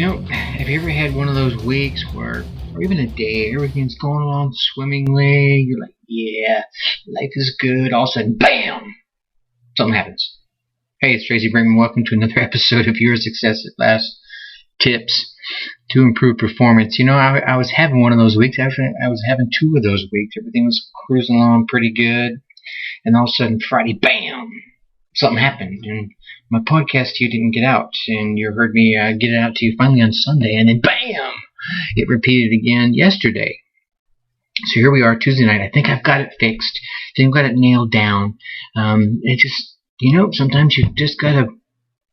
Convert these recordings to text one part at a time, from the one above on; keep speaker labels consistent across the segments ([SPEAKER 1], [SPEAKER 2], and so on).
[SPEAKER 1] Have you ever had one of those weeks where, or even a day, everything's going along swimmingly, you're like, yeah, life is good, all of a sudden, bam, something happens. Hey, it's Tracy Brinkmann. Welcome to another episode of Your Success at Last Tips to Improve Performance. I was having one of those weeks. Actually, I was having two of those weeks. Everything was cruising along pretty good. And all of a sudden, Friday, bam, something happened. And my podcast to you didn't get out. And you heard me get it out to you finally on Sunday. And then, bam, it repeated again yesterday. So here we are, Tuesday night. I think I've got it fixed. I think I've got it nailed down. It just... sometimes you just got to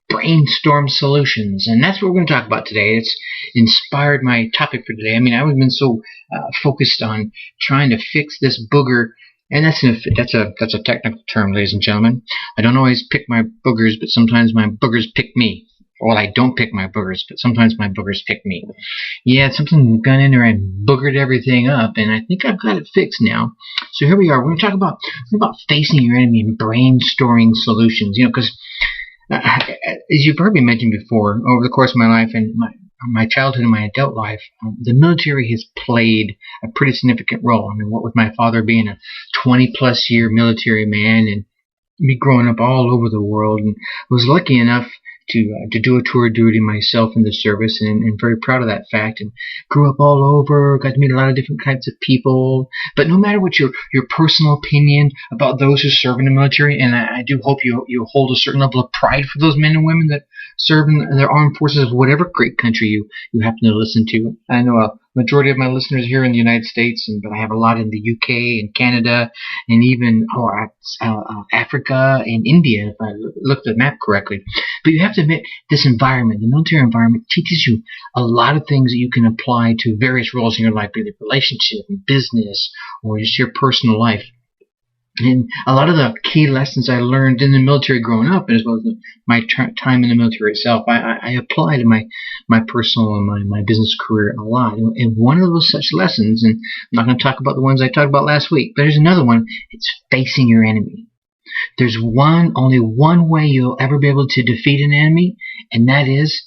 [SPEAKER 1] brainstorm solutions. And that's what we're going to talk about today. It's inspired my topic for today. I've been so focused on trying to fix this booger. And that's a technical term, ladies and gentlemen. I don't always pick my boogers, but sometimes my boogers pick me. Well, I don't pick my boogers, but sometimes my boogers pick me. Yeah, it's something gone in there and boogered everything up, and I think I've got it fixed now. So here we are. We're going to talk about facing your enemy and brainstorming solutions. Because as you've heard me mention before, over the course of my life and my childhood and my adult life, the military has played a pretty significant role. What with my father being a 20-plus year military man and me growing up all over the world, and was lucky enough to do a tour of duty myself in the service, and very proud of that fact, and grew up all over, got to meet a lot of different kinds of people. But no matter what your personal opinion about those who serve in the military, and I do hope you hold a certain level of pride for those men and women that serve in their armed forces of whatever great country you happen to listen to. I know a majority of my listeners are here in the United States, but I have a lot in the UK and Canada, and even Africa and India, if I looked at the map correctly. But you have to admit, this environment, the military environment, teaches you a lot of things that you can apply to various roles in your life, be it relationship, business, or just your personal life. And a lot of the key lessons I learned in the military growing up, as well as my time in the military itself, I apply to my personal and my business career a lot. And one of those such lessons, and I'm not going to talk about the ones I talked about last week, but there's another one. It's facing your enemy. There's only one way you'll ever be able to defeat an enemy, and that is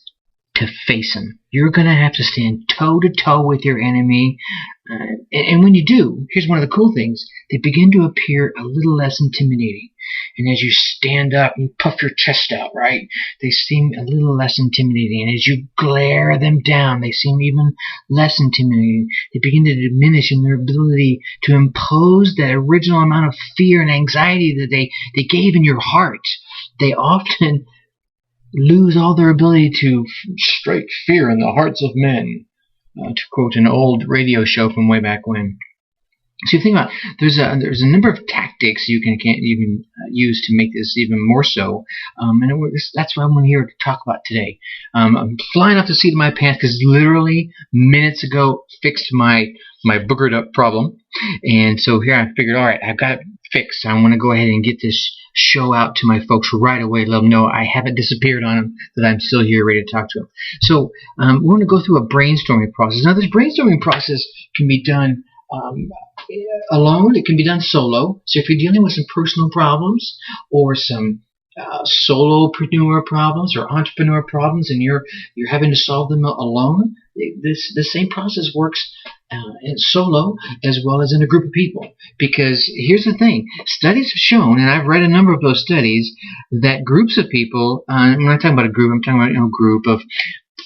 [SPEAKER 1] to face him. You're going to have to stand toe-to-toe with your enemy. And when you do, here's one of the cool things. They begin to appear a little less intimidating. And as you stand up and you puff your chest out, right, they seem a little less intimidating. And as you glare them down, they seem even less intimidating. They begin to diminish in their ability to impose that original amount of fear and anxiety that they gave in your heart. They often lose all their ability to strike fear in the hearts of men, to quote an old radio show from way back when. So you think about it, there's a number of tactics you can use to make this even more so, and that's what I'm here to talk about today. I'm flying off the seat of my pants because literally minutes ago fixed my boogered up problem, and so here I figured, all right, I've got it fixed. I want to go ahead and get this show out to my folks right away. Let them know I haven't disappeared on them, that I'm still here ready to talk to them. So we're going to go through a brainstorming process. Now, this brainstorming process can be done alone. It can be done solo. So if you're dealing with some personal problems or some solopreneur problems or entrepreneur problems, and you're having to solve them alone, the same process works solo as well as in a group of people. Because here's the thing: studies have shown, and I've read a number of those studies, that groups of people, I'm not talking about a group, I'm talking about a group of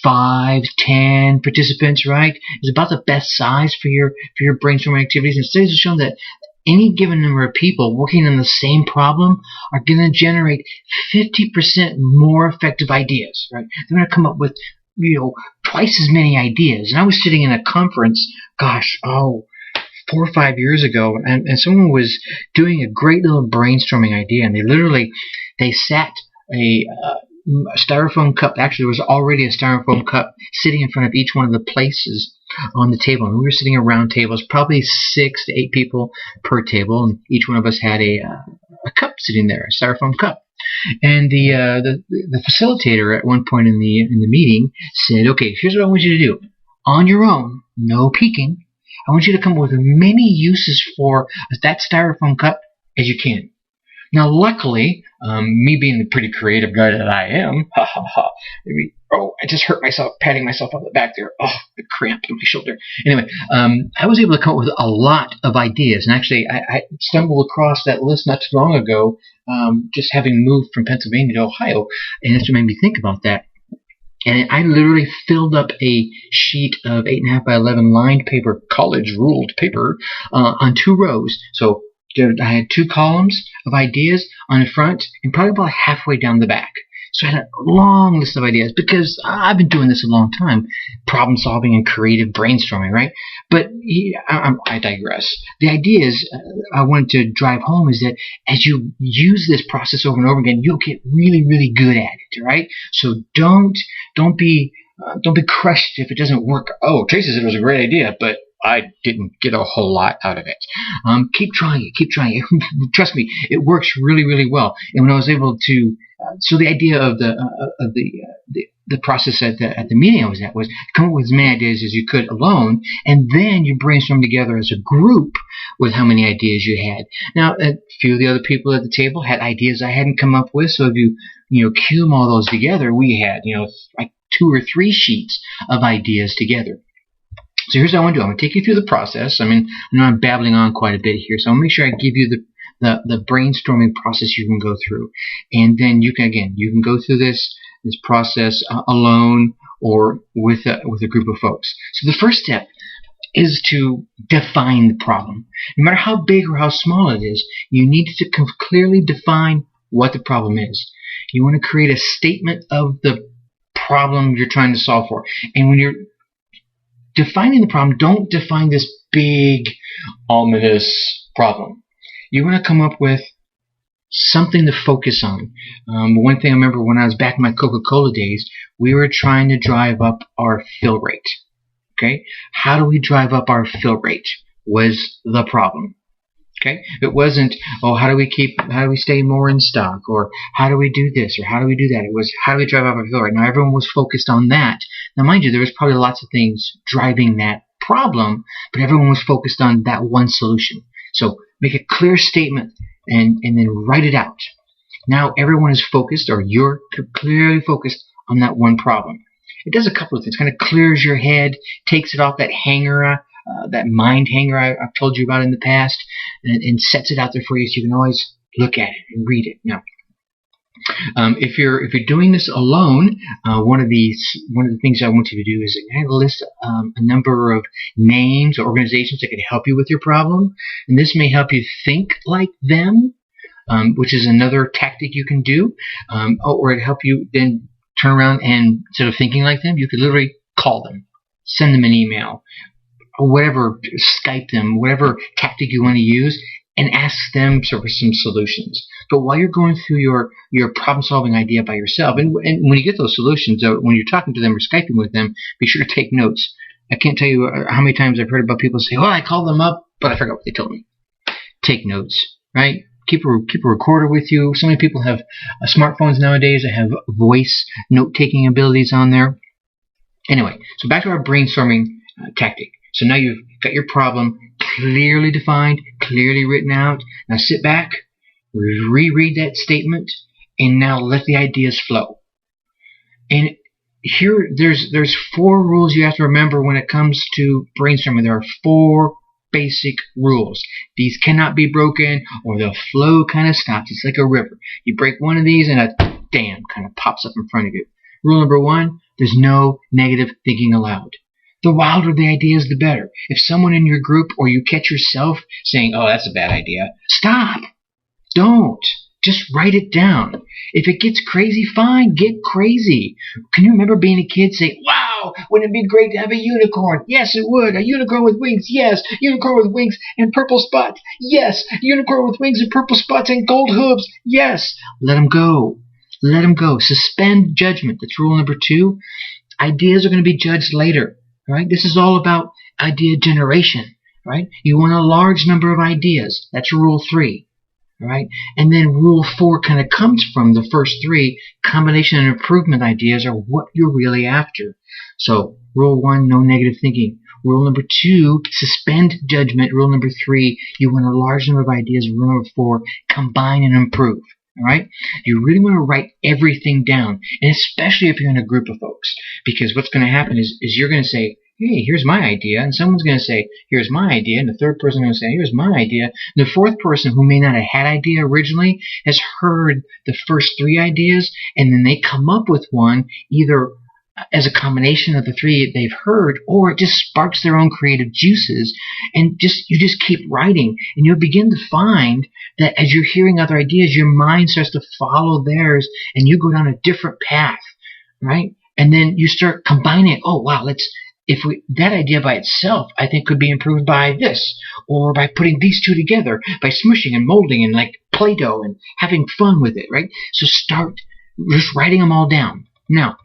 [SPEAKER 1] 5, 10 participants, right, is about the best size for your brainstorming activities. And studies have shown that any given number of people working on the same problem are going to generate 50% more effective ideas, right? They're going to come up with, twice as many ideas. And I was sitting in a conference, 4 or 5 years ago, and someone was doing a great little brainstorming idea, and they sat a styrofoam cup. Actually, there was already a styrofoam cup sitting in front of each one of the places on the table, and we were sitting around tables, probably 6 to 8 people per table, and each one of us had a cup sitting there, a styrofoam cup. And the facilitator at one point in the meeting said, "Okay, here's what I want you to do. On your own, no peeking, I want you to come up with as many uses for that styrofoam cup as you can. Now, luckily, me being the pretty creative guy that I am, I just hurt myself patting myself on the back there. Oh, the cramp in my shoulder. Anyway, I was able to come up with a lot of ideas. And actually, I stumbled across that list not too long ago, just having moved from Pennsylvania to Ohio. And that's what made me think about that. And I literally filled up a sheet of 8.5 by 11 lined paper, college ruled paper, on 2 rows. So I had 2 columns of ideas on the front and probably about halfway down the back. So I had a long list of ideas because I've been doing this a long time, problem solving and creative brainstorming, right? But I digress. The ideas I wanted to drive home is that as you use this process over and over again, you'll get really, really good at it, right? So don't be crushed if it doesn't work. Oh, Tracy said it was a great idea, but I didn't get a whole lot out of it. Keep trying it. Trust me, it works really, really well. And when I was able to, so the idea of the process at the meeting I was at was come up with as many ideas as you could alone, and then you brainstorm together as a group with how many ideas you had. Now, a few of the other people at the table had ideas I hadn't come up with, so if you cube all those together, we had like 2 or 3 sheets of ideas together. So here's what I want to do. I'm going to take you through the process. I mean, I know I'm babbling on quite a bit here, so I'll make sure I give you the brainstorming process you can go through. And then you can go through this process alone or with a group of folks. So the first step is to define the problem. No matter how big or how small it is, you need to clearly define what the problem is. You want to create a statement of the problem you're trying to solve for. And when you're defining the problem, don't define this big, ominous problem. You want to come up with something to focus on. One thing I remember when I was back in my Coca-Cola days, we were trying to drive up our fill rate. Okay? How do we drive up our fill rate was the problem. Okay? It wasn't, how do we stay more in stock, or how do we do this, or how do we do that? It was, how do we drive up our fill rate? Now, everyone was focused on that. Now, mind you, there was probably lots of things driving that problem, but everyone was focused on that one solution. So make a clear statement and then write it out. Now, everyone is focused, or you're clearly focused on that one problem. It does a couple of things. Kind of clears your head, takes it off that hanger, that mind hanger I've told you about in the past, and sets it out there for you so you can always look at it and read it. Now, if you're doing this alone, one of the things I want you to do is list a number of names or organizations that could help you with your problem, and this may help you think like them, which is another tactic you can do, or it help you then turn around and instead of thinking like them, you could literally call them, send them an email, or whatever, Skype them, whatever tactic you want to use, and ask them for some solutions. But while you're going through your problem-solving idea by yourself, and when you get those solutions, when you're talking to them or Skyping with them, be sure to take notes. I can't tell you how many times I've heard about people say, I called them up, but I forgot what they told me. Take notes, right? Keep a recorder with you. So many people have smartphones nowadays that have voice note-taking abilities on there. Anyway, so back to our brainstorming tactic. So now you've got your problem clearly defined, clearly written out. Now sit back, reread that statement, and now let the ideas flow. And here, there's 4 rules you have to remember when it comes to brainstorming. There are 4 basic rules. These cannot be broken, or the flow kind of stops. It's like a river. You break one of these, and a dam kind of pops up in front of you. Rule number 1, there's no negative thinking allowed. The wilder the ideas, the better. If someone in your group or you catch yourself saying, that's a bad idea, stop. Don't. Just write it down. If it gets crazy, fine, get crazy. Can you remember being a kid saying, wow, wouldn't it be great to have a unicorn? Yes, it would. A unicorn with wings. Yes. Unicorn with wings and purple spots. Yes. Unicorn with wings and purple spots and gold hooves. Yes. Let them go. Let them go. Suspend judgment. That's rule number 2. Ideas are going to be judged later. Right? This is all about idea generation. Right? You want a large number of ideas. That's rule 3. Right? And then rule 4 kind of comes from the first 3. Combination and improvement ideas are what you're really after. So rule 1, no negative thinking. Rule number 2, suspend judgment. Rule number 3, you want a large number of ideas. Rule number 4, combine and improve. All right? You really want to write everything down, and especially if you're in a group of folks, because what's going to happen is you're going to say, hey, here's my idea, and someone's going to say, here's my idea, and the third person is going to say, here's my idea. And the fourth person, who may not have had idea originally, has heard the first 3 ideas, and then they come up with one, either as a combination of the 3 they've heard, or it just sparks their own creative juices, and you just keep writing, and you'll begin to find that as you're hearing other ideas, your mind starts to follow theirs, and you go down a different path, right? And then you start combining. Oh, wow, that idea by itself, I think, could be improved by this, or by putting these 2 together, by smushing and molding and like Play-Doh and having fun with it, right? So start just writing them all down. Now,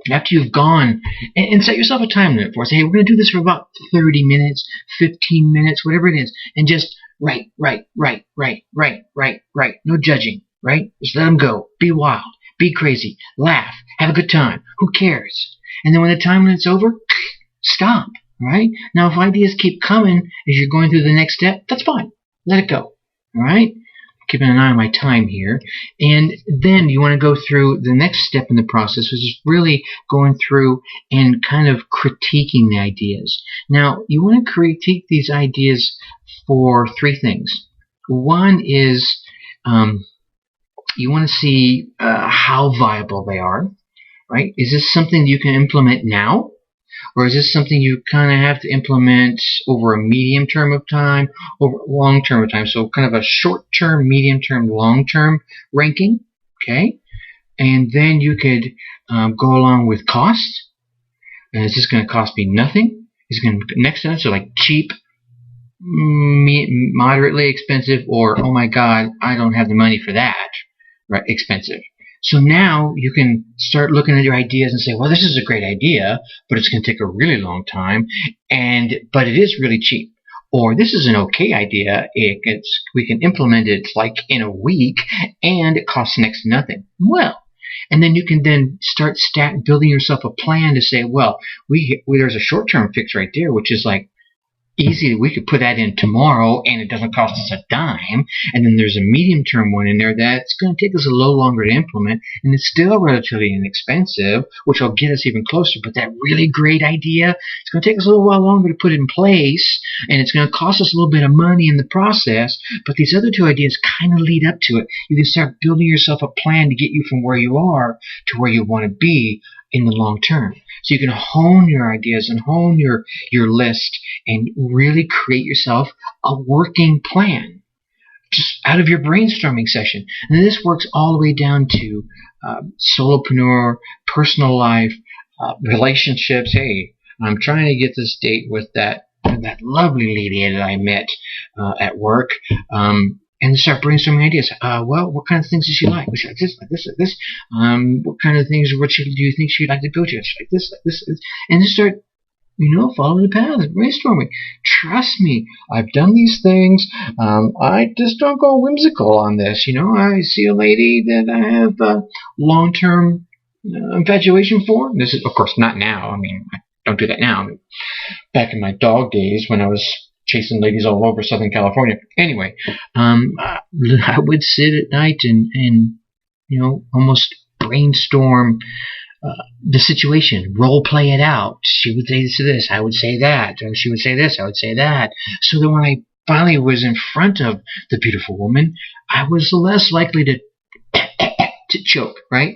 [SPEAKER 1] after you've gone, and set yourself a time limit for it. Say, hey, we're going to do this for about 30 minutes, 15 minutes, whatever it is, and just write. No judging, right? Just let them go. Be wild. Be crazy. Laugh. Have a good time. Who cares? And then when the time limit's over, stop, right? Now, if ideas keep coming as you're going through the next step, that's fine. Let it go, all right? Keeping an eye on my time here. And then you want to go through the next step in the process, which is really going through and kind of critiquing the ideas. Now, you want to critique these ideas for 3 things. One is you want to see how viable they are, right? Is this something you can implement now? Or is this something you kind of have to implement over a medium term of time, over a long term of time? So kind of a short term, medium term, long term ranking, okay? And then you could go along with cost. Is this going to cost me nothing? Is it going to next to that? So like cheap, moderately expensive, or oh my God, I don't have the money for that, right? Expensive. So now you can start looking at your ideas and say, well, this is a great idea, but it's going to take a really long time, but it is really cheap. Or this is an okay idea, we can implement it like in a week, and it costs next to nothing. Well, and then you can then start building yourself a plan to say, well, there's a short-term fix right there, which is like, easy, we could put that in tomorrow and it doesn't cost us a dime. And then there's a medium-term one in there that's going to take us a little longer to implement, and it's still relatively inexpensive, which will get us even closer. But that really great idea, it's going to take us a little while longer to put in place, and it's going to cost us a little bit of money in the process. But these other 2 ideas kind of lead up to it. You can start building yourself a plan to get you from where you are to where you want to be in the long term. So you can hone your ideas and hone your list and really create yourself a working plan just out of your brainstorming session. And this works all the way down to solopreneur, personal life, relationships. Hey, I'm trying to get this date with that lovely lady that I met at work. And start brainstorming ideas. Well, what kind of things does she like? She likes this, like this, like this. What kind of things, do you think she'd like to go to? She like this, like this. And just start, following the path of brainstorming. Trust me, I've done these things. I just don't go whimsical on this. I see a lady that I have long-term infatuation for. This is, of course, not now. I mean, I don't do that now. I mean, back in my dog days when I was chasing ladies all over Southern California. Anyway, I would sit at night and almost brainstorm the situation, role play it out. She would say this, I would say that. She would say this, I would say that. So that when I finally was in front of the beautiful woman, I was less likely to choke, right?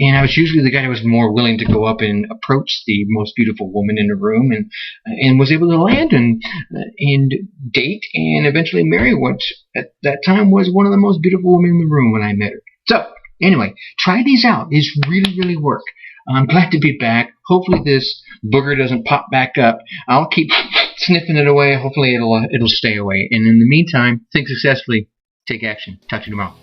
[SPEAKER 1] And I was usually the guy who was more willing to go up and approach the most beautiful woman in the room, and was able to land and date and eventually marry what at that time was one of the most beautiful women in the room when I met her. So anyway, try these out. These really, really work. I'm glad to be back. Hopefully this booger doesn't pop back up. I'll keep sniffing it away. Hopefully it'll stay away. And in the meantime, think successfully. Take action. Talk to you tomorrow.